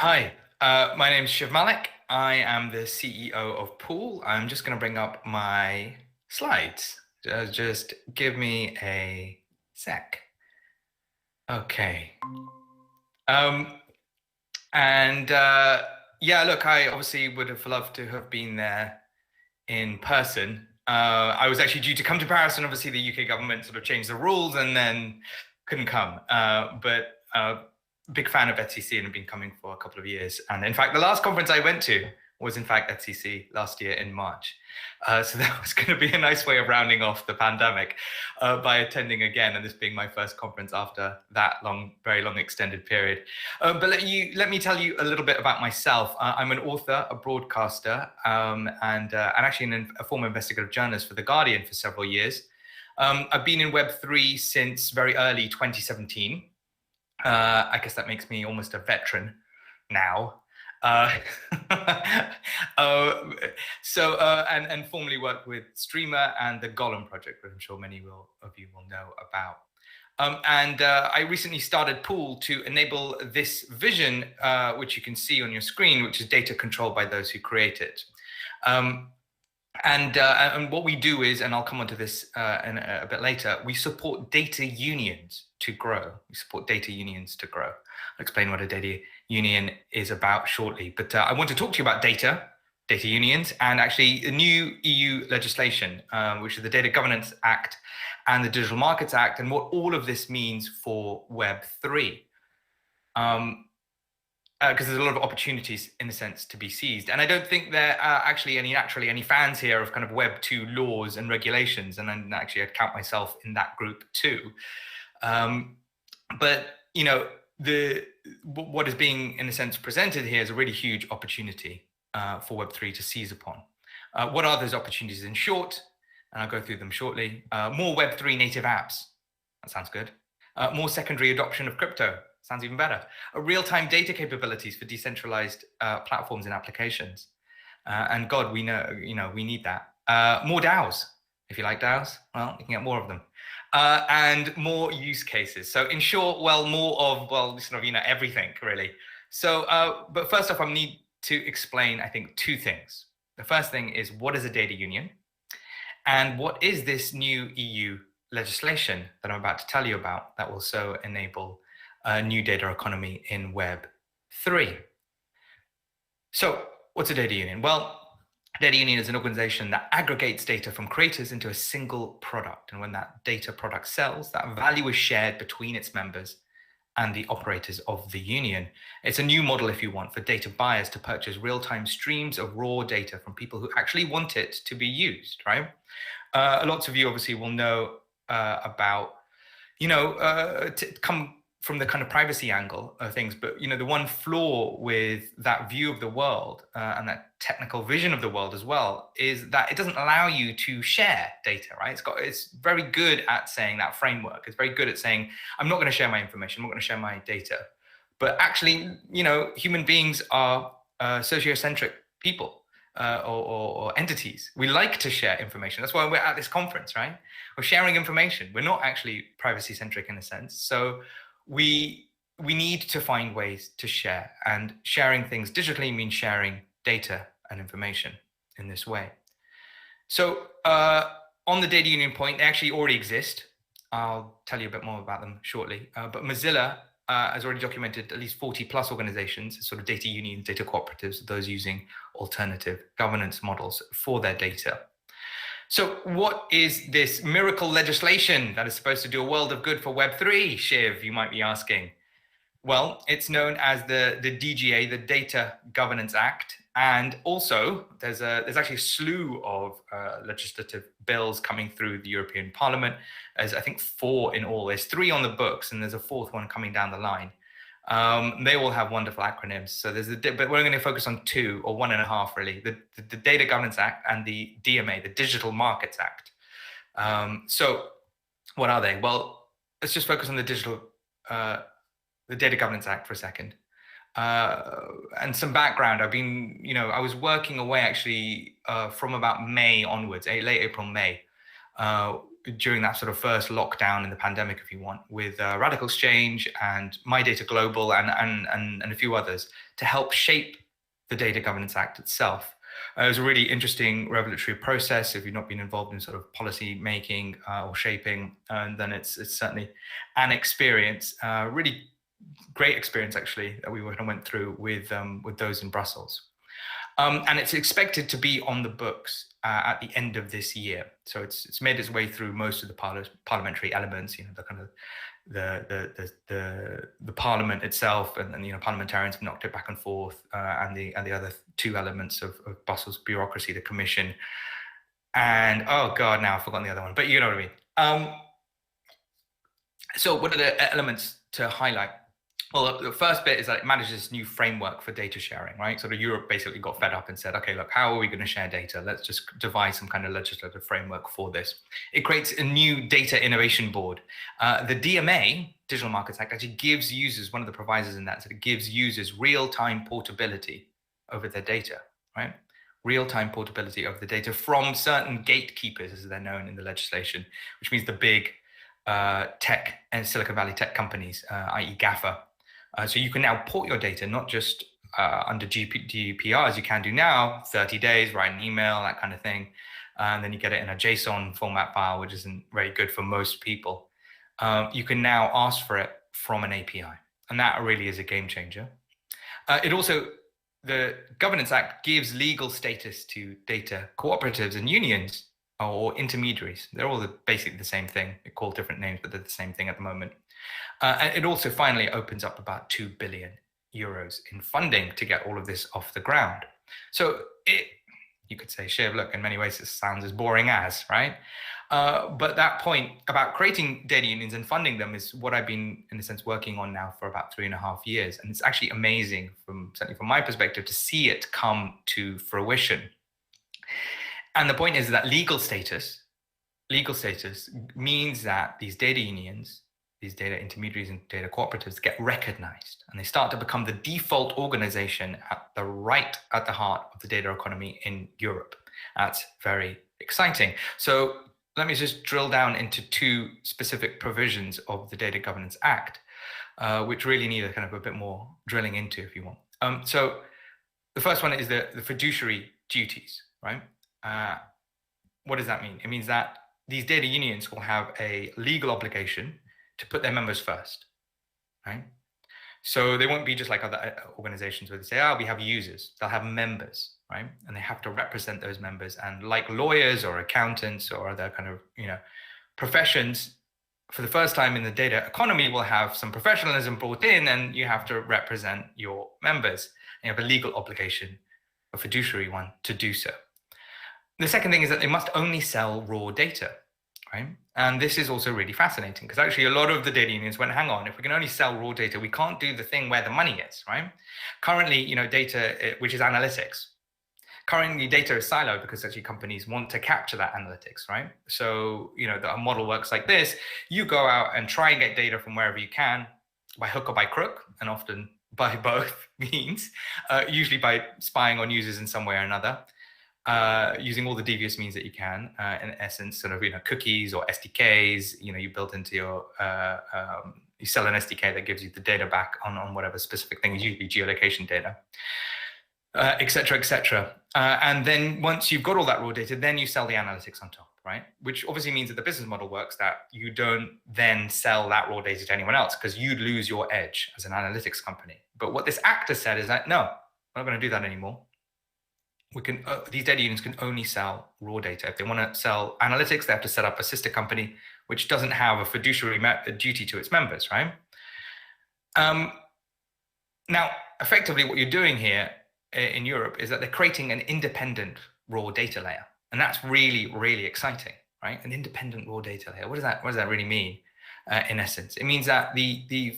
Hi, my name's Shiv Malik. I am the CEO of Pool. I'm just going to bring up my slides. Just give me a sec. Okay. Um, and yeah, look, I obviously would have loved to have been there in person. I was actually due to come to Paris, and obviously the UK government sort of changed the rules and then couldn't come. But big fan of ETCC and have been coming for a couple of years. And in fact, the last conference I went to was in fact ETCC last year in March. So that was going to be a nice way of rounding off the pandemic by attending again, and this being my first conference after that long, very long extended period. But let me tell you a little bit about myself. I'm an author, a broadcaster, and actually a former investigative journalist for The Guardian for several years. I've been in Web3 since very early 2017. I guess that makes me almost a veteran now. Uh, uh, and formerly worked with Streamer and the Golem project, which I'm sure many of you will know about. I recently started Pool to enable this vision, which you can see on your screen, which is data controlled by those who create it. And what we do is, and I'll come onto this in a bit later, we support data unions to grow. We support data unions to grow. I'll explain what a data union is about shortly. But I want to talk to you about data unions, and actually a new EU legislation, which is the Data Governance Act and the Digital Markets Act, and what all of this means for Web3. Because there's a lot of opportunities, in a sense, to be seized. And I don't think there are actually any fans here of kind of Web 2 laws and regulations. And then actually I'd count myself in that group too. But, you know, what is being, in a sense, presented here is a really huge opportunity for Web 3 to seize upon. What are those opportunities in short? And I'll go through them shortly. More Web 3 native apps. That sounds good. More secondary adoption of crypto. Sounds even better. Real-time data capabilities for decentralized platforms and applications. And God, we know, we need that. More DAOs. If you like DAOs, well, you can get more of them. And more use cases. So in short, well, more of, well, sort of, everything really. So, but first off, I need to explain, I think, two things. The first thing is, what is a data union? And what is this new EU legislation that I'm about to tell you about that will so enable a new data economy in Web 3. So what's a data union? Well, a data union is an organization that aggregates data from creators into a single product. And when that data product sells, that value is shared between its members and the operators of the union. It's a new model, if you want, for data buyers to purchase real-time streams of raw data from people who actually want it to be used, right? Lots of you obviously will know about, come from the kind of privacy angle of things, but the one flaw with that view of the world and that technical vision of the world as well is that it doesn't allow you to share data, right? It's very good at saying that framework. It's very good at saying, I'm not going to share my information, I'm not going to share my data. But actually, human beings are sociocentric people. Or entities. We like to share information. That's why we're at this conference, right? We're sharing information. We're not actually privacy centric in a sense. So we need to find ways to share, and sharing things digitally means sharing data and information in this way. So on the data union point, they actually already exist. I'll tell you a bit more about them shortly. But Mozilla has already documented at least 40 plus organizations, sort of data unions, data cooperatives, those using alternative governance models for their data. So what is this miracle legislation that is supposed to do a world of good for Web3, Shiv, you might be asking? Well, it's known as the DGA, the Data Governance Act. And also there's actually a slew of legislative bills coming through the European Parliament. There's, I think, 4 in all. There's 3 on the books, and there's a 4th one coming down the line. They all have wonderful acronyms. So but we're going to focus on 2 or 1.5 really: the Data Governance Act and the DMA, the Digital Markets Act. So what are they? Well, let's just focus on the Data Governance Act for a second. And some background. I've been, I was working away actually from about May onwards, late April, May, during that sort of first lockdown in the pandemic, if you want, with Radical Exchange and My Data Global and a few others to help shape the Data Governance Act itself. It was a really interesting revelatory process. If you've not been involved in sort of policy making or shaping, then it's certainly an experience, really great experience actually, that we went through with those in Brussels. And it's expected to be on the books at the end of this year. So it's made its way through most of the parliamentary elements, the kind of the parliament itself, and parliamentarians have knocked it back and forth, and the other two elements of Brussels bureaucracy, the Commission, and oh god, now I've forgotten the other one, but you know what I mean. So what are the elements to highlight? Well, the first bit is that it manages this new framework for data sharing, right? Sort of Europe basically got fed up and said, okay, look, how are we going to share data? Let's just devise some kind of legislative framework for this. It creates a new data innovation board. The DMA, Digital Markets Act, actually gives users, one of the provisos in that, so it gives users real-time portability over their data, right? Real-time portability of the data from certain gatekeepers, as they're known in the legislation, which means the big tech and Silicon Valley tech companies, i.e. GAFA. So you can now port your data, not just under GDPR, as you can do now, 30 days, write an email, that kind of thing. And then you get it in a JSON format file, which isn't very good for most people. You can now ask for it from an API. And that really is a game changer. It also, the Governance Act gives legal status to data cooperatives and unions or intermediaries. They're all basically the same thing. They're called different names, but they're the same thing at the moment. And it also finally opens up about 2 billion euros in funding to get all of this off the ground. So you could say, Shiv, look, in many ways, this sounds as boring as, right? But that point about creating data unions and funding them is what I've been, in a sense, working on now for about 3.5 years. And it's actually amazing, certainly from my perspective, to see it come to fruition. And the point is that legal status means that these data unions, these data intermediaries and data cooperatives get recognized, and they start to become the default organization at the heart of the data economy in Europe. That's very exciting. So let me just drill down into two specific provisions of the Data Governance Act, which really need a kind of a bit more drilling into, if you want. So the first one is the fiduciary duties, right? What does that mean? It means that these data unions will have a legal obligation to put their members first, right? So they won't be just like other organizations where they say, we have users. They'll have members, right? And they have to represent those members. And like lawyers or accountants or other kind of, professions, for the first time in the data economy, will have some professionalism brought in, and you have to represent your members. And you have a legal obligation, a fiduciary one, to do so. The second thing is that they must only sell raw data, right? And this is also really fascinating, because actually a lot of the data unions went, hang on, if we can only sell raw data, we can't do the thing where the money is, right? Currently, data, which is analytics. Currently, data is siloed because actually companies want to capture that analytics, right? So, the model works like this. You go out and try and get data from wherever you can, by hook or by crook, and often by both means, usually by spying on users in some way or another. Using all the devious means that you can, in essence, sort of, cookies or SDKs, you build into your, you sell an SDK that gives you the data back on whatever specific thing, usually geolocation data, et cetera, et cetera. And then once you've got all that raw data, then you sell the analytics on top, right? Which obviously means that the business model works that you don't then sell that raw data to anyone else, because you'd lose your edge as an analytics company. But what this act has said is that, no, we're not going to do that anymore. We can, these data unions can only sell raw data. If they want to sell analytics, they have to set up a sister company, which doesn't have a fiduciary duty to its members, right? Now, effectively, what you're doing here in Europe is that they're creating an independent raw data layer. And that's really, really exciting, right? An independent raw data layer. What does that really mean? In essence, it means that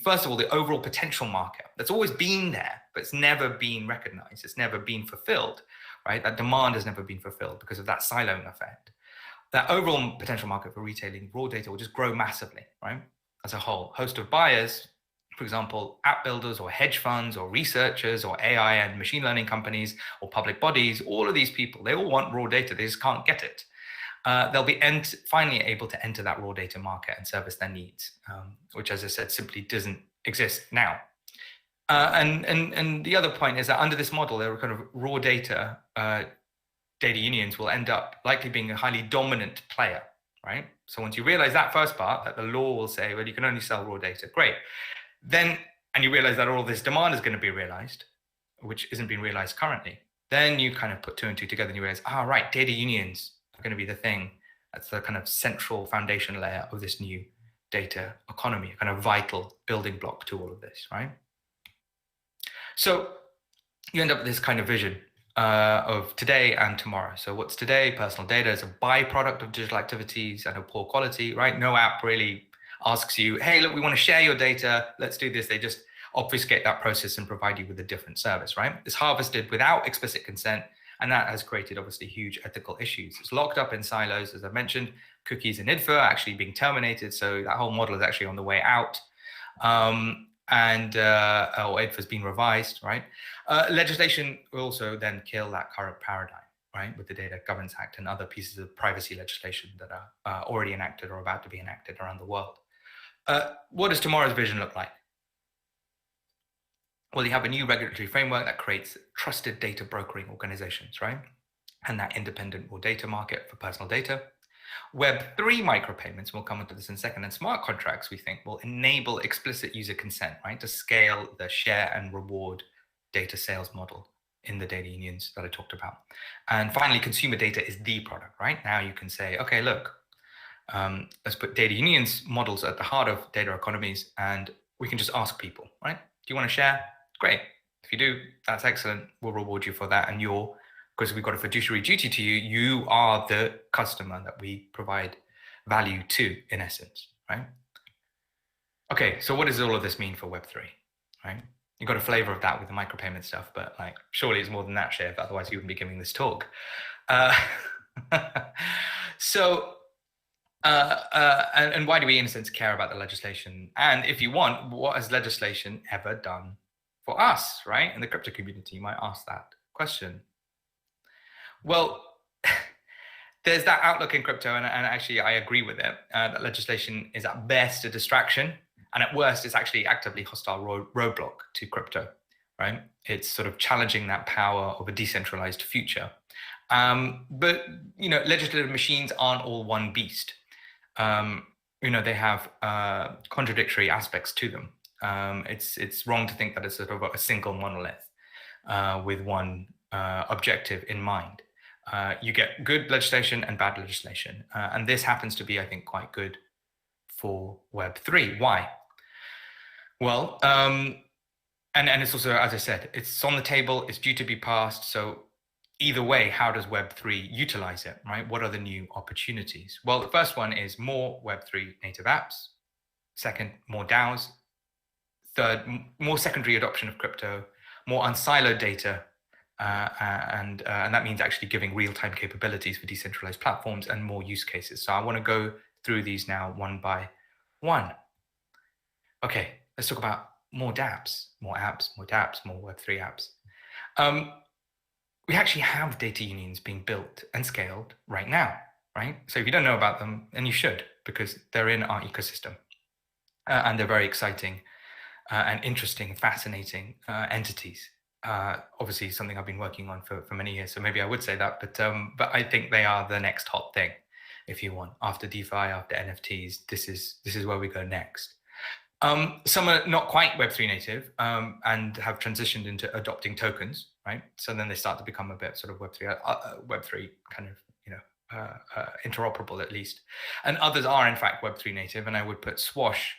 first of all, the overall potential market that's always been there, but it's never been recognized. It's never been fulfilled, right? That demand has never been fulfilled because of that siloing effect. That overall potential market for retailing raw data will just grow massively, right? As a whole, host of buyers, for example, app builders or hedge funds or researchers or AI and machine learning companies or public bodies, all of these people, they all want raw data. They just can't get it. they'll be finally able to enter that raw data market and service their needs, which, as I said, simply doesn't exist now. And the other point is that under this model, there are kind of raw data unions will end up likely being a highly dominant player, right? So once you realize that first part, that the law will say, well, you can only sell raw data, great. Then, and you realize that all this demand is going to be realized, which isn't being realized currently. Then you kind of put two and two together and you realize, right, data unions are going to be the thing. That's the kind of central foundation layer of this new data economy, a kind of vital building block to all of this, right? So you end up with this kind of vision of today and tomorrow. So what's today? Personal data is a byproduct of digital activities and of poor quality, right? No app really asks you, hey, look, we want to share your data. Let's do this. They just obfuscate that process and provide you with a different service, right? It's harvested without explicit consent, and that has created obviously huge ethical issues. It's locked up in silos, as I mentioned. Cookies and IDFA are actually being terminated, so that whole model is actually on the way out. Or IDFA has been revised, right? Legislation will also then kill that current paradigm, right? With the Data Governance Act and other pieces of privacy legislation that are already enacted or about to be enacted around the world. What does tomorrow's vision look like? Well, you have a new regulatory framework that creates trusted data brokering organizations, right? And that independent raw data market for personal data. Web3 micropayments, we'll come into this in a second, and smart contracts, we think, will enable explicit user consent, right, to scale the share and reward data sales model in the data unions that I talked about. And finally, consumer data is the product, right? Now you can say, okay, look, let's put data unions models at the heart of data economies, and we can just ask people, right? Do you want to share? Great. If you do, that's excellent. We'll reward you for that. And because we've got a fiduciary duty to you, you are the customer that we provide value to, in essence, right? Okay, so what does all of this mean for Web3, right? You got a flavor of that with the micropayment stuff, but like, surely it's more than that, Shiv, otherwise you wouldn't be giving this talk. And why do we, in a sense, care about the legislation? And if you want, what has legislation ever done for us, right? In the crypto community, you might ask that question. Well, there's that outlook in crypto, and actually I agree with it, that legislation is at best a distraction, and at worst it's actually actively hostile roadblock to crypto, right? It's sort of challenging that power of a decentralized future. But, legislative machines aren't all one beast. They have contradictory aspects to them. It's wrong to think that it's sort of a single monolith with one objective in mind. You get good legislation and bad legislation. And this happens to be, I think, quite good for Web3. Why? Well, and it's also, as I said, it's on the table, it's due to be passed. So either way, how does Web3 utilize it, right? What are the new opportunities? Well, the first one is more Web3 native apps. Second, more DAOs. Third, more secondary adoption of crypto, more unsiloed data, and that means actually giving real-time capabilities for decentralized platforms and more use cases. So I want to go through these now one by one. Okay, let's talk about more dApps, more apps, more dApps, more Web3 apps. We actually have data unions being built and scaled right now, right? So if you don't know about them, then you should, because they're in our ecosystem. And they're very exciting and interesting, fascinating entities. Obviously something I've been working on for many years, so maybe I would say that, but I think they are the next hot thing, if you want. After DeFi, after NFTs, this is where we go next. Some are not quite Web3 native and have transitioned into adopting tokens, right? So then they start to become a bit sort of Web3 kind of, interoperable at least. And others are in fact Web3 native, and I would put Swash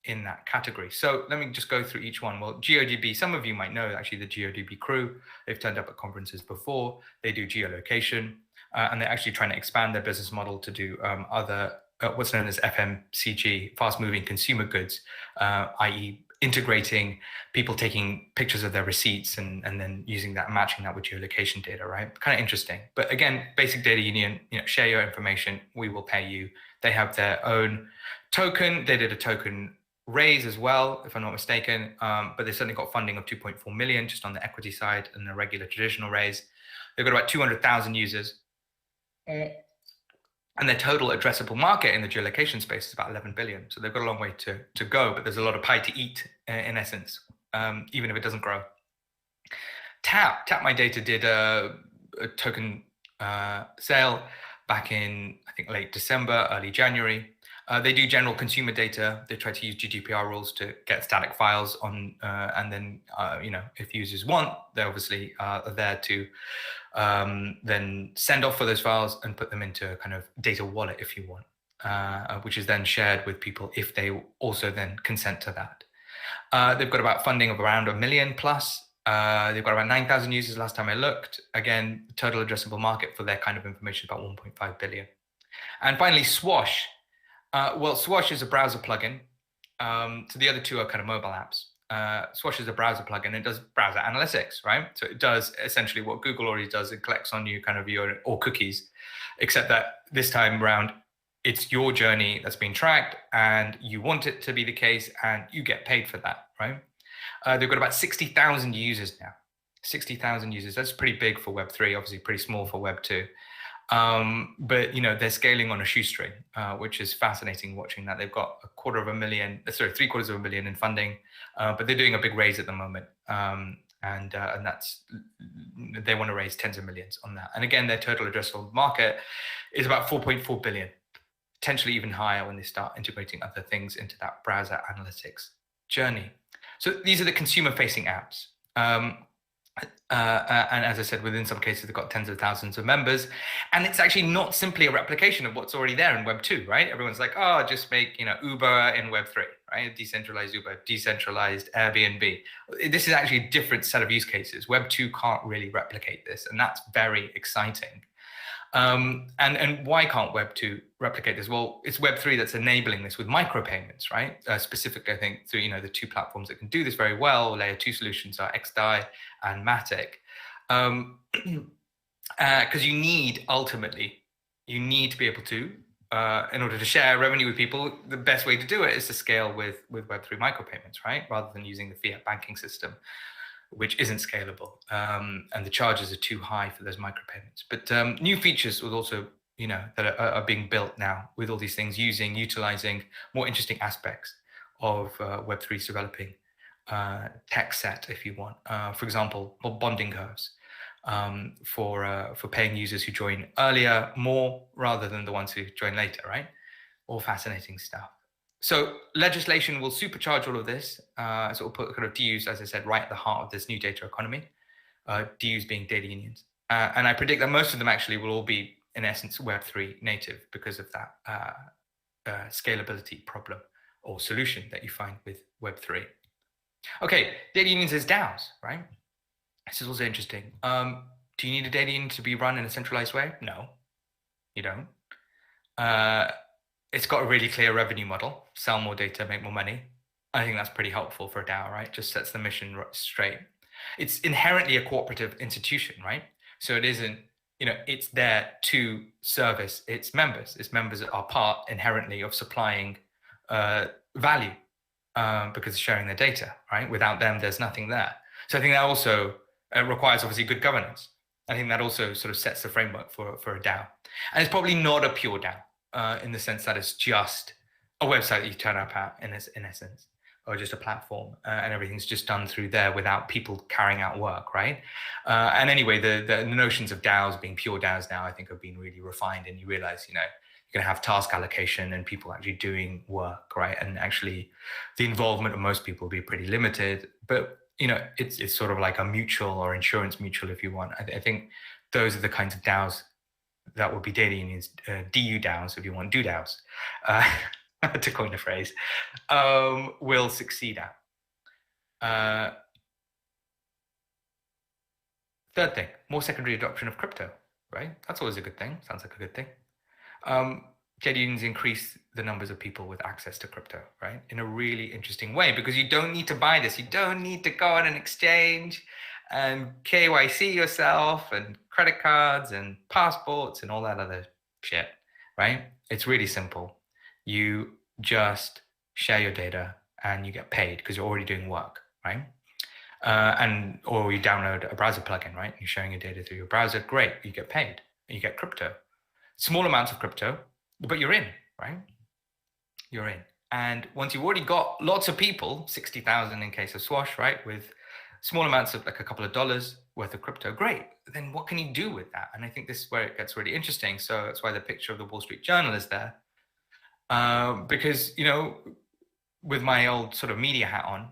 in that category. So let me just go through each one. Well, GeoDB, some of you might know actually the GeoDB crew. They've turned up at conferences before. They do geolocation, and they're actually trying to expand their business model to do other what's known as FMCG, fast-moving consumer goods, i.e. integrating people taking pictures of their receipts and then using that, matching that with geolocation data, right? Kind of interesting. But again, basic data union, share your information, we will pay you. They have their own token. They did a token raise as well, if I'm not mistaken, but they've certainly got funding of 2.4 million just on the equity side and a regular traditional raise. They've got about 200,000 users. And their total addressable market in the geolocation space is about 11 billion. So they've got a long way to go, but there's a lot of pie to eat in essence, even if it doesn't grow. Tap My Data did a token sale back in, I think, late December, early January. They do general consumer data. They try to use GDPR rules to get static files on, and then, if users want, they obviously are there to then send off for those files and put them into a kind of data wallet, if you want, which is then shared with people if they also then consent to that. They've got about funding of around 1 million plus. They've got about 9,000 users last time I looked. Again, the total addressable market for their kind of information is about 1.5 billion. And finally, Swash. Swash is a browser plugin. So the other two are kind of mobile apps. Swash is a browser plugin. It does browser analytics, right? So it does essentially what Google already does. It collects on you kind of all cookies, except that this time around, it's your journey that's being tracked and you want it to be the case and you get paid for that, right? They've got about 60,000 users now. 60,000 users. That's pretty big for Web3, obviously pretty small for Web2. But they're scaling on a shoestring, which is fascinating watching that. They've got $750,000 in funding, but they're doing a big raise at the moment. And that's, they want to raise tens of millions on that. And again, their total addressable market is about 4.4 billion, potentially even higher when they start integrating other things into that browser analytics journey. So these are the consumer-facing apps. And as I said, within some cases, they've got tens of thousands of members. And it's actually not simply a replication of what's already there in Web 2, right? Everyone's like, oh, just make Uber in Web 3, right? Decentralized Uber, decentralized Airbnb. This is actually a different set of use cases. Web 2 can't really replicate this. And that's very exciting. And why can't Web 2 replicate this? Well, it's Web 3 that's enabling this with micropayments, right? Specific, I think, through the two platforms that can do this very well. Layer 2 solutions are XDAI and Matic. Because you need to be able to, in order to share revenue with people, the best way to do it is to scale with Web 3 micropayments, right? Rather than using the fiat banking system, which isn't scalable, and the charges are too high for those micropayments. But new features will also, that are being built now with all these things, utilizing more interesting aspects of Web3's developing tech set, if you want. For example, bonding curves for paying users who join earlier more rather than the ones who join later, right? All fascinating stuff. So legislation will supercharge all of this. So it'll put kind of DUs, as I said, right at the heart of this new data economy, DUs being data unions. And I predict that most of them actually will all be, in essence, Web3 native because of that scalability problem or solution that you find with Web3. Okay, data unions is DAOs, right? This is also interesting. Do you need a data union to be run in a centralized way? No, you don't. It's got a really clear revenue model, sell more data, make more money. I think that's pretty helpful for a DAO, right? Just sets the mission straight. It's inherently a cooperative institution, right? So it isn't, it's there to service its members. Its members are part inherently of supplying value because of sharing their data, right? Without them, there's nothing there. So I think that also requires obviously good governance. I think that also sort of sets the framework for a DAO. And it's probably not a pure DAO. In the sense that it's just a website that you turn up at in essence, or just a platform, and everything's just done through there without people carrying out work, right? And anyway, the notions of DAOs being pure DAOs now, I think, have been really refined, and you realize, you're going to have task allocation and people actually doing work, right? And actually, the involvement of most people will be pretty limited, but it's sort of like a mutual or insurance mutual, if you want. I think those are the kinds of DAOs that would be data unions, DU DAOs, if you want, DAOs, to coin a phrase, will succeed at. Third thing, more secondary adoption of crypto, right? That's always a good thing. Sounds like a good thing. Data unions increase the numbers of people with access to crypto, right? In a really interesting way, because you don't need to buy this. You don't need to go on an exchange and KYC yourself and credit cards and passports and all that other shit, right? It's really simple. You just share your data and you get paid because you're already doing work, right? Or you download a browser plugin, right? You're sharing your data through your browser, great, you get paid, you get crypto. Small amounts of crypto, but you're in, right? You're in. And once you've already got lots of people, 60,000 in case of Swash, right, with small amounts of like a couple of dollars worth of crypto, great. Then what can you do with that? And I think this is where it gets really interesting. So that's why the picture of the Wall Street Journal is there. Because, you know, with my old sort of media hat on,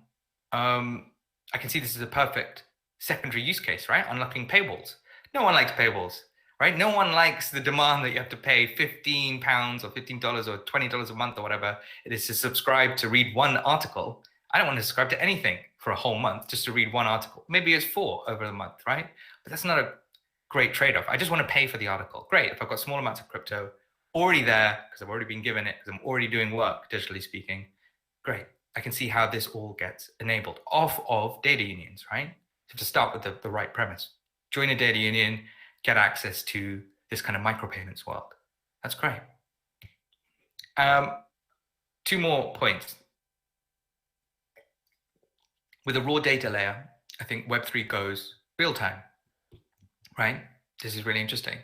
I can see this is a perfect secondary use case, right? Unlocking paywalls. No one likes paywalls, right? No one likes the demand that you have to pay £15 or $15 or $20 a month or whatever it is to subscribe to read one article. I don't want to subscribe to anything for a whole month just to read one article. Maybe it's 4 over the month, right? But that's not a great trade-off. I just want to pay for the article. Great. If I've got small amounts of crypto already there, because I've already been given it, because I'm already doing work, digitally speaking, great. I can see how this all gets enabled off of data unions, right? So to start with the right premise, join a data union, get access to this kind of micropayments world. That's great. 2 more points. With a raw data layer, I think Web3 goes real time, right? This is really interesting.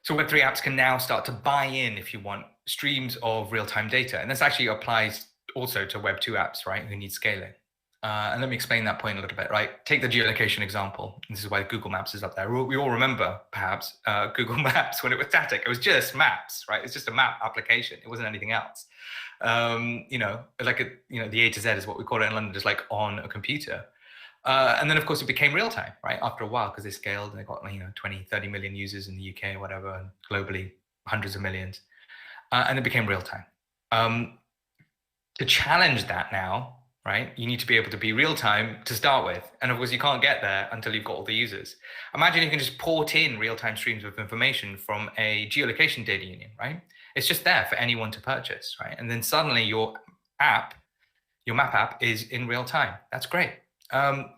So Web3 apps can now start to buy in, if you want, streams of real-time data. And this actually applies also to Web2 apps, right, who need scaling. And let me explain that point a little bit, right? Take the geolocation example. This is why Google Maps is up there. We all remember, perhaps, Google Maps when it was static. It was just maps, right? It's just a map application. It wasn't anything else. You know, like the A to Z is what we call it in London, just like on a computer. And then, of course, it became real time, right? After a while, because they scaled and they got, 20, 30 million users in the UK or whatever, and globally, hundreds of millions. And it became real time. To challenge that now, right, you need to be able to be real time to start with. And of course, you can't get there until you've got all the users. Imagine you can just port in real time streams of information from a geolocation data union, right? It's just there for anyone to purchase, right? And then suddenly your map app is in real time. That's great.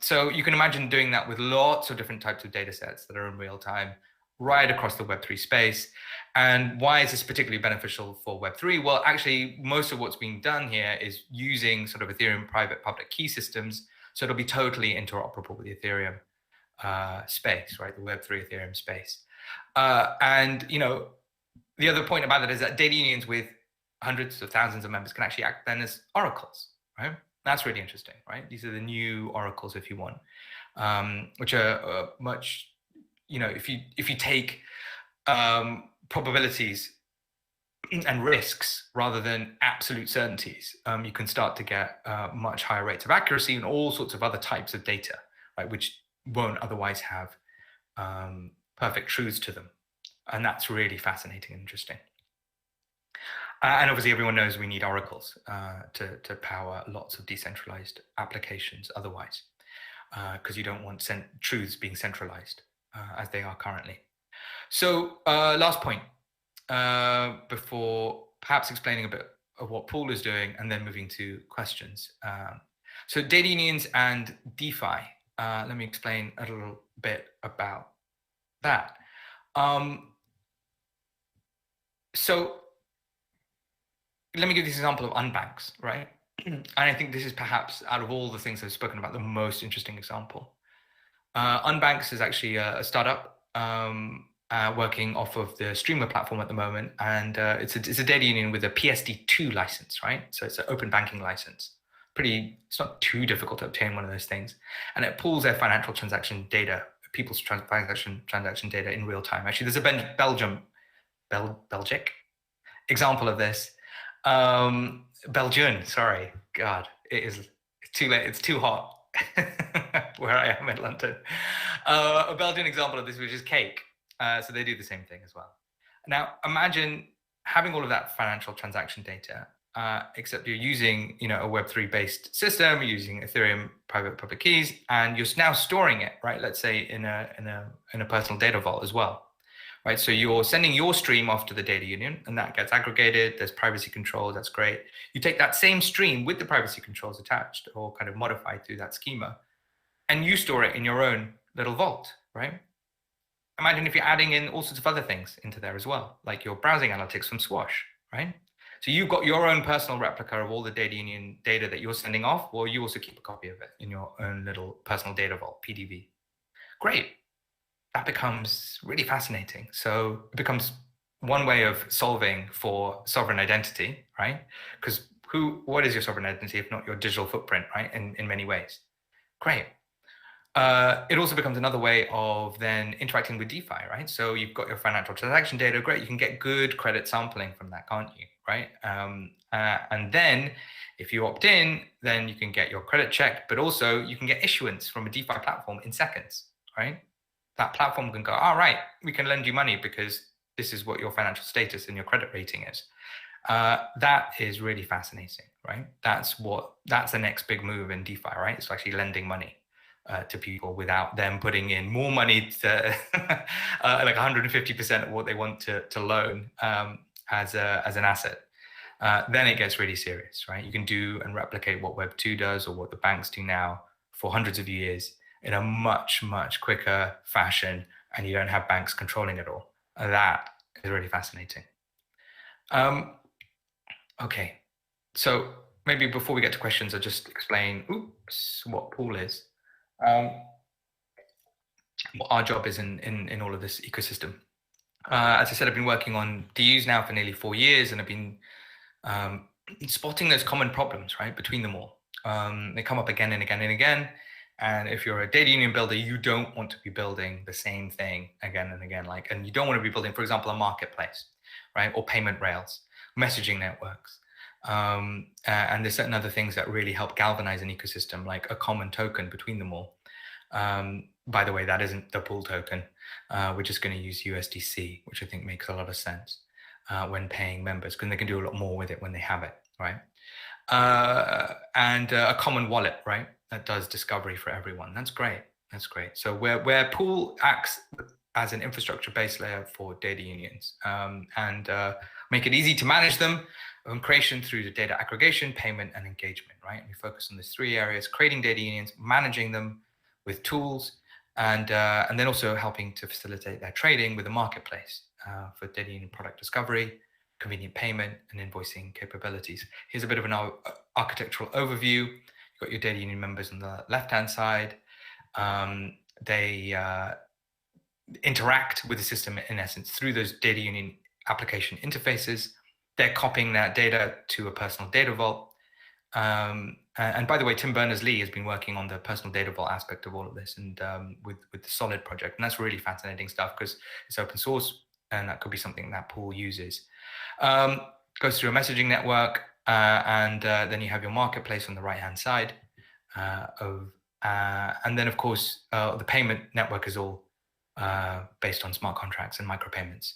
So you can imagine doing that with lots of different types of data sets that are in real time right across the Web3 space. And why is this particularly beneficial for Web3? Well, actually, most of what's being done here is using sort of Ethereum private public key systems. So it'll be totally interoperable with the Ethereum space, right? The Web3 Ethereum space. And, the other point about it is that data unions with hundreds of thousands of members can actually act then as oracles, right? That's really interesting, right? These are the new oracles, if you want, which are much, if you take probabilities and risks rather than absolute certainties, you can start to get much higher rates of accuracy and all sorts of other types of data, right, which won't otherwise have perfect truths to them. And that's really fascinating and interesting. And obviously, everyone knows we need oracles to power lots of decentralized applications otherwise, because you don't want truths being centralized as they are currently. So last point, before perhaps explaining a bit of what Paul is doing and then moving to questions. So data unions and DeFi. Let me explain a little bit about that. So let me give this example of unbanks, right? And I think this is perhaps, out of all the things I've spoken about, the most interesting example. Unbanks is actually a startup working off of the Streamer platform at the moment, and it's a data union with a PSD2 license, right? So it's an open banking license. It's not too difficult to obtain one of those things, and it pulls their financial transaction data, people's transaction data in real time. Actually, there's a Belgic example of this. Belgian, sorry, God, it's too late. It's too hot where I am in London. A Belgian example of this, which is Cake. So they do the same thing as well. Now, imagine having all of that financial transaction data, except you're using, a Web3 based system, you're using Ethereum private public keys, and you're now storing it, right? Let's say in a personal data vault as well. Right, so you're sending your stream off to the data union, and that gets aggregated. There's privacy controls. That's great. You take that same stream with the privacy controls attached or kind of modified through that schema, and you store it in your own little vault, right? Imagine if you're adding in all sorts of other things into there as well, like your browsing analytics from Swash, right? So you've got your own personal replica of all the data union data that you're sending off, or you also keep a copy of it in your own little personal data vault, PDV. Great. That becomes really fascinating. So it becomes one way of solving for sovereign identity, right? Because what is your sovereign identity if not your digital footprint, right? In many ways. Great. It also becomes another way of then interacting with DeFi, right? So you've got your financial transaction data, great. You can get good credit sampling from that, can't you? Right? And then if you opt in, then you can get your credit checked, but also you can get issuance from a DeFi platform in seconds, right? That platform can go, all right, we can lend you money because this is what your financial status and your credit rating is. That is really fascinating, right? That's the next big move in DeFi, right? It's actually lending money to people without them putting in more money to like 150% of what they want to loan as an asset. Then it gets really serious, right? You can do and replicate what Web2 does or what the banks do now for hundreds of years in a much, much quicker fashion, and you don't have banks controlling it all. That is really fascinating. Okay, so maybe before we get to questions, I'll just explain what pool is. What our job is in all of this ecosystem. As I said, I've been working on DUs now for nearly 4 years, and I've been spotting those common problems, right, between them all. They come up again and again and again. And if you're a data union builder, you don't want to be building the same thing again and again. And you don't want to be building, for example, a marketplace, right, or payment rails, messaging networks. And there's certain other things that really help galvanize an ecosystem, like a common token between them all. By the way, that isn't the pool token. We're just going to use USDC, which I think makes a lot of sense when paying members, because they can do a lot more with it when they have it, right? And a common wallet, right, that does discovery for everyone. That's great. That's great. So where pool acts as an infrastructure base layer for data unions and make it easy to manage them on creation through the data aggregation, payment, and engagement, right? And we focus on these 3 areas: creating data unions, managing them with tools, and then also helping to facilitate their trading with a marketplace for data union product discovery, convenient payment, and invoicing capabilities. Here's a bit of an architectural overview. You've got your data union members on the left-hand side. They interact with the system, in essence, through those data union application interfaces. They're copying that data to a personal data vault. And by the way, Tim Berners-Lee has been working on the personal data vault aspect of all of this, and with the Solid project. And that's really fascinating stuff because it's open source, and that could be something that pool uses. Goes through a messaging network, and then you have your marketplace on the right-hand side. And then, of course, the payment network is all based on smart contracts and micropayments,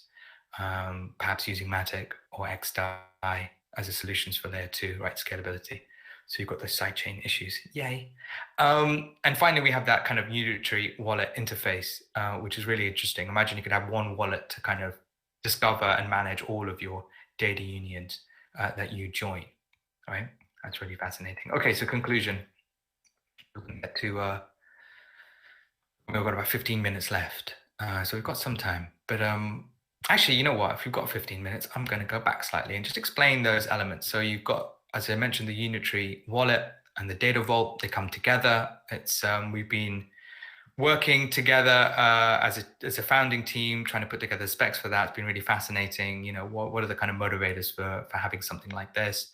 perhaps using Matic or XDAI as the solutions for layer 2, right, scalability. So you've got those sidechain issues, yay. And finally, we have that kind of unitary wallet interface, which is really interesting. Imagine you could have one wallet to kind of discover and manage all of your data unions that you join, right? That's really fascinating. Okay, so conclusion. We can get to, we've got about 15 minutes left. So we've got some time, but actually, you know what? If you've got 15 minutes, I'm going to go back slightly and just explain those elements. So you've got, as I mentioned, the unitary wallet and the data vault. They come together. It's we've been working together as a founding team, trying to put together specs for that. It's been really fascinating. You know, what are the kind of motivators for having something like this?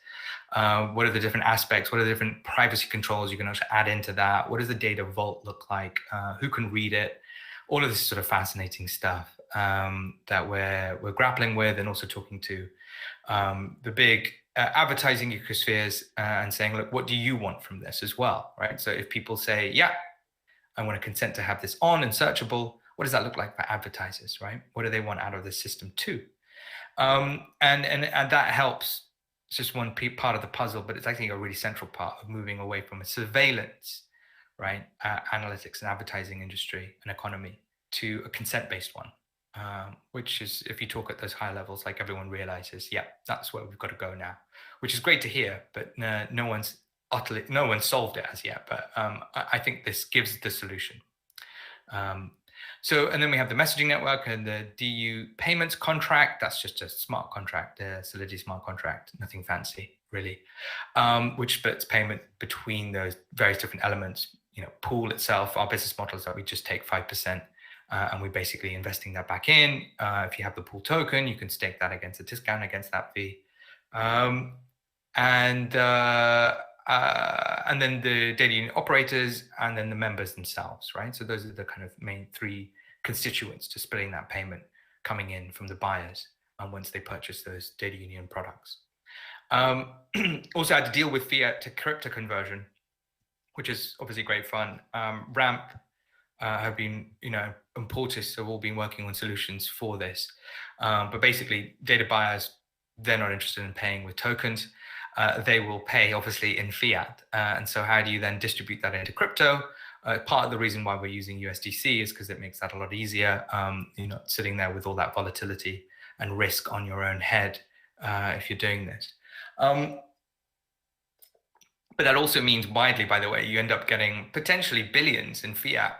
What are the different aspects? What are the different privacy controls you can also add into that? What does the data vault look like? Who can read it? All of this sort of fascinating stuff that we're grappling with, and also talking to the big advertising ecospheres and saying, look, what do you want from this as well, right? So if people say, yeah, I want to consent to have this on and searchable, what does that look like for advertisers, right? What do they want out of the system too? And that helps. It's just one part of the puzzle, but it's actually a really central part of moving away from a surveillance, right, analytics and advertising industry and economy to a consent-based one, which is, if you talk at those high levels, like everyone realizes, yeah, that's where we've got to go now, which is great to hear, but no one's solved it as yet. But I think this gives the solution. So, and then we have the messaging network and the DU payments contract. That's just a smart contract, the Solidity smart contract, nothing fancy really, which splits payment between those various different elements. You know, pool itself, our business model is that we just take 5% and we're basically investing that back in. If you have the pool token, you can stake that against a discount against that fee. And then the data union operators, and then the members themselves, right? So those are the kind of main three constituents to splitting that payment coming in from the buyers once they purchase those data union products. Also had to deal with fiat to crypto conversion, which is obviously great fun. Ramp have been, and Portis have all been working on solutions for this. But basically, data buyers, they're not interested in paying with tokens. They will pay, obviously, in fiat. And so how do you then distribute that into crypto? Part of the reason why we're using USDC is because it makes that a lot easier. You're not sitting there with all that volatility and risk on your own head if you're doing this. But that also means widely, by the way, you end up getting potentially billions in fiat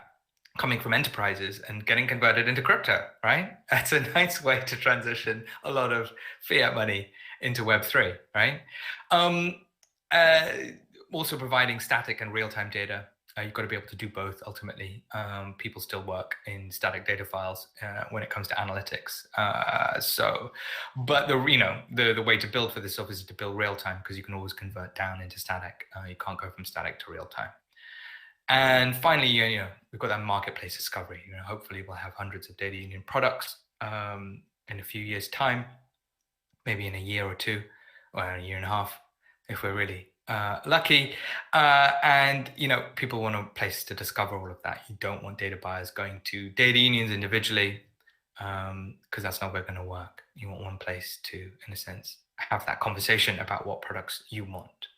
coming from enterprises and getting converted into crypto, right? That's a nice way to transition a lot of fiat money into Web3, right? Also providing static and real-time data. You've got to be able to do both ultimately. People still work in static data files when it comes to analytics. But the way to build for this stuff is to build real-time, because you can always convert down into static. You can't go from static to real-time. And finally, we've got that marketplace discovery. Hopefully we'll have hundreds of data union products in a few years' time, maybe in a year or two, or a year and a half, if we're really lucky. And people want a place to discover all of that. You don't want data buyers going to data unions individually, because that's not going to work. You want one place to, in a sense, have that conversation about what products you want.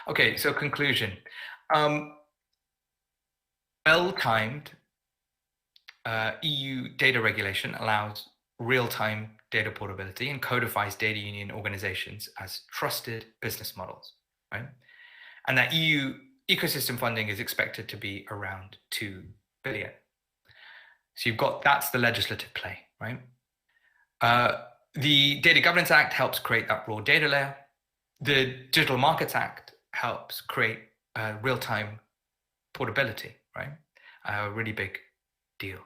Okay, so conclusion. Well-timed EU data regulation allows real-time data portability and codifies data union organizations as trusted business models, right? And that EU ecosystem funding is expected to be around 2 billion. So that's the legislative play, right? The Data Governance Act helps create that raw data layer. The Digital Markets Act helps create real-time portability, right? A really big deal.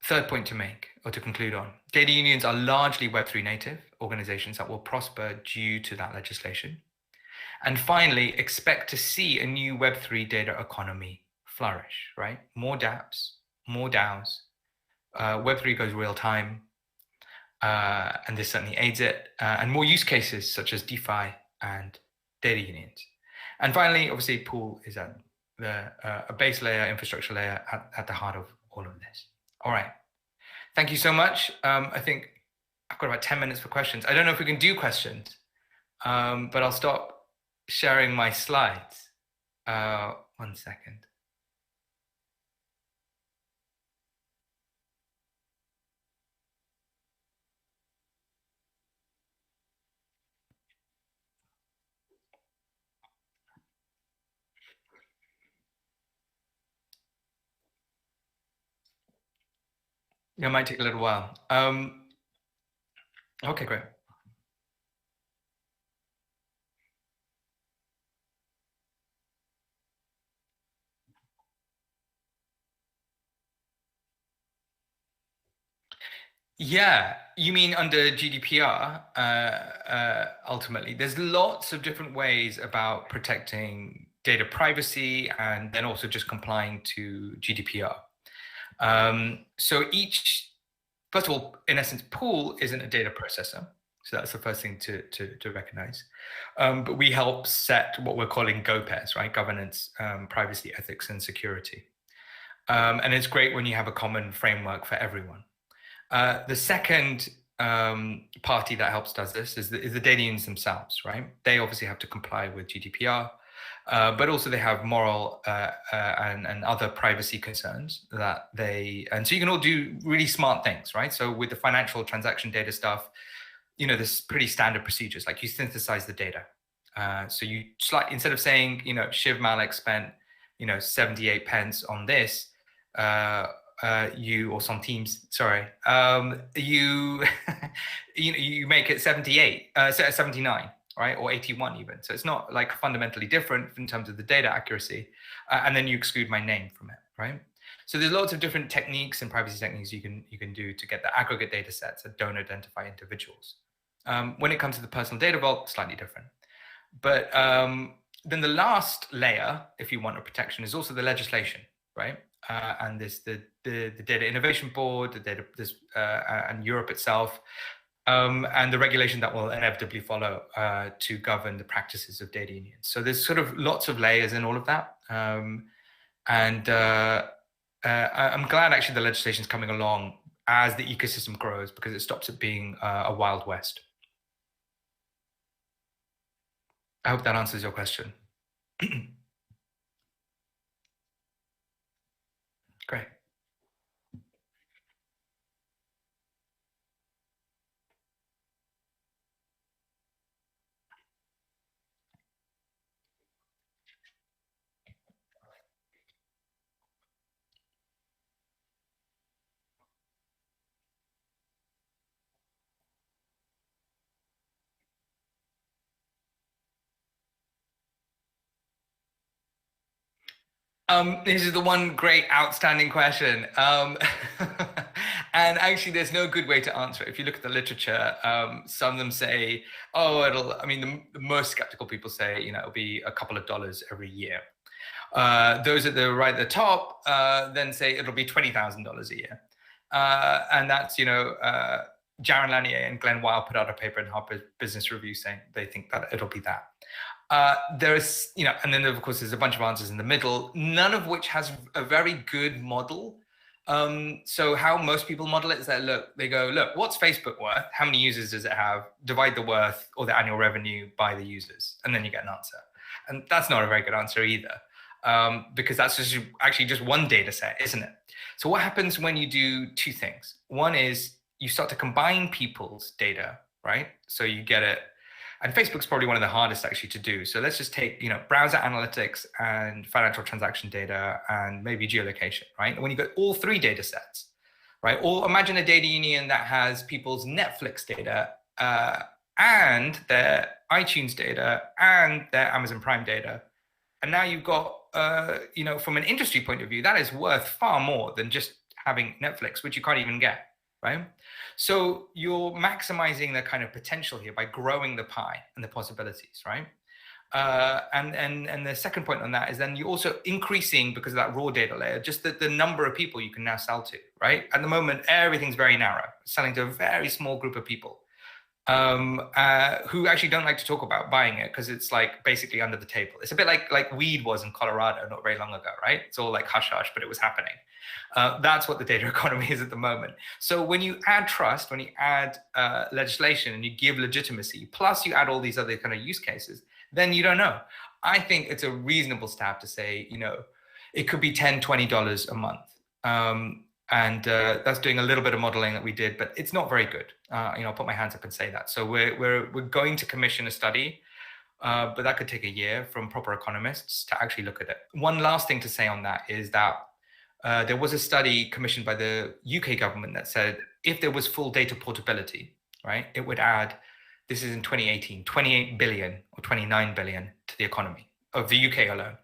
Third point to make, or to conclude on, data unions are largely Web3 native organizations that will prosper due to that legislation. And finally, expect to see a new Web3 data economy flourish, right? More dApps, more DAOs. Web3 goes real time, and this certainly aids it, and more use cases such as DeFi and data unions. And finally, obviously, pool is a base layer, infrastructure layer at the heart of all of this. All right. Thank you so much. I think I've got about 10 minutes for questions. I don't know if we can do questions, but I'll stop sharing my slides. 1 second. It might take a little while. Okay, great. Yeah, you mean under GDPR, ultimately. There's lots of different ways about protecting data privacy and then also just complying to GDPR. So first of all, in essence, pool isn't a data processor. So that's the first thing to recognize. But we help set what we're calling GOPES, right? Governance, privacy, ethics, and security. And it's great when you have a common framework for everyone. The second party that helps does this is the data unions themselves, right? They obviously have to comply with GDPR, but also they have moral and other privacy concerns and so you can all do really smart things, right? So with the financial transaction data stuff, there's pretty standard procedures, like you synthesize the data. So you instead of saying, Shiv Malik spent, 78 pence on this, or some teams, sorry, you you make it 79, right, or 81 even. So it's not like fundamentally different in terms of the data accuracy, and then you exclude my name from it, right? So there's lots of different techniques and privacy techniques you can do to get the aggregate data sets that don't identify individuals. When it comes to the personal data vault, slightly different. But then the last layer, if you want a protection, is also the legislation, right? And there's the Data Innovation Board, the data, this, and Europe itself, and the regulation that will inevitably follow to govern the practices of data unions. So there's sort of lots of layers in all of that. And I'm glad actually the legislation is coming along as the ecosystem grows, because it stops it being a Wild West. I hope that answers your question. Great. This is the one great outstanding question. And actually, there's no good way to answer it. If you look at the literature, some of them say, oh, I mean, the most skeptical people say, it'll be a couple of dollars every year. Those at the right at the top then say it'll be $20,000 a year. And that's, Jaron Lanier and Glenn Weil put out a paper in Harvard Business Review saying they think that it'll be that. There's, and then of course there's a bunch of answers in the middle, none of which has a very good model. So how most people model it is that, they go, what's Facebook worth? How many users does it have? Divide the worth or the annual revenue by the users, and then you get an answer. And that's not a very good answer either, because that's actually just one data set, isn't it? So what happens when you do two things? One is you start to combine people's data, right? So you get it. And Facebook's probably one of the hardest actually to do. So let's just take, browser analytics and financial transaction data and maybe geolocation, right? And when you get all three data sets, right? Or imagine a data union that has people's Netflix data and their iTunes data and their Amazon Prime data. And now you've got, from an industry point of view, that is worth far more than just having Netflix, which you can't even get, right? So you're maximizing the kind of potential here by growing the pie and the possibilities, right? And the second point on that is then you're also increasing, because of that raw data layer, just the number of people you can now sell to, right? At the moment, everything's very narrow, selling to a very small group of people who actually don't like to talk about buying it because it's like basically under the table. It's a bit like weed was in Colorado not very long ago, right? It's all like hush hush, but it was happening. That's what the data economy is at the moment. So when you add trust, when you add legislation and you give legitimacy, plus you add all these other kind of use cases, then you don't know. I think it's a reasonable stab to say, it could be $10, $20 a month. And that's doing a little bit of modeling that we did, but it's not very good. I'll put my hands up and say that. So we're going to commission a study, but that could take a year from proper economists to actually look at it. One last thing to say on that is that there was a study commissioned by the UK government that said if there was full data portability, right, it would add, this is in 2018, 28 billion or 29 billion to the economy of the UK alone.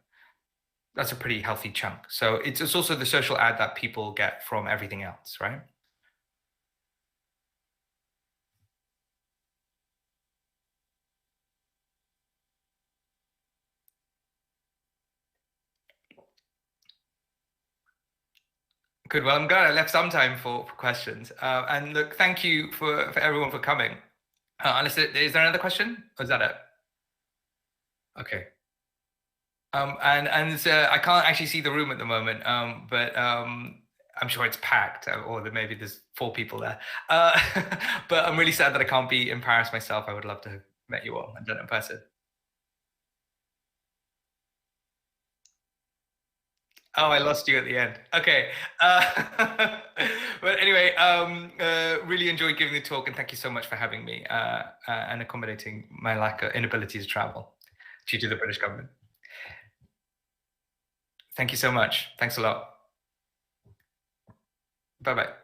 That's a pretty healthy chunk. So it's also the social add that people get from everything else, right? Good. Well, I'm glad I left some time for questions. And look, thank you for everyone for coming. Unless is there another question? Or is that it? Okay. And I can't actually see the room at the moment, but I'm sure it's packed, or maybe there's 4 people there. But I'm really sad that I can't be in Paris myself. I would love to have met you all and done it in person. Oh, I lost you at the end. Okay. But anyway, really enjoyed giving the talk, and thank you so much for having me and accommodating my lack of inability to travel due to the British government. Thank you so much. Thanks a lot. Bye bye.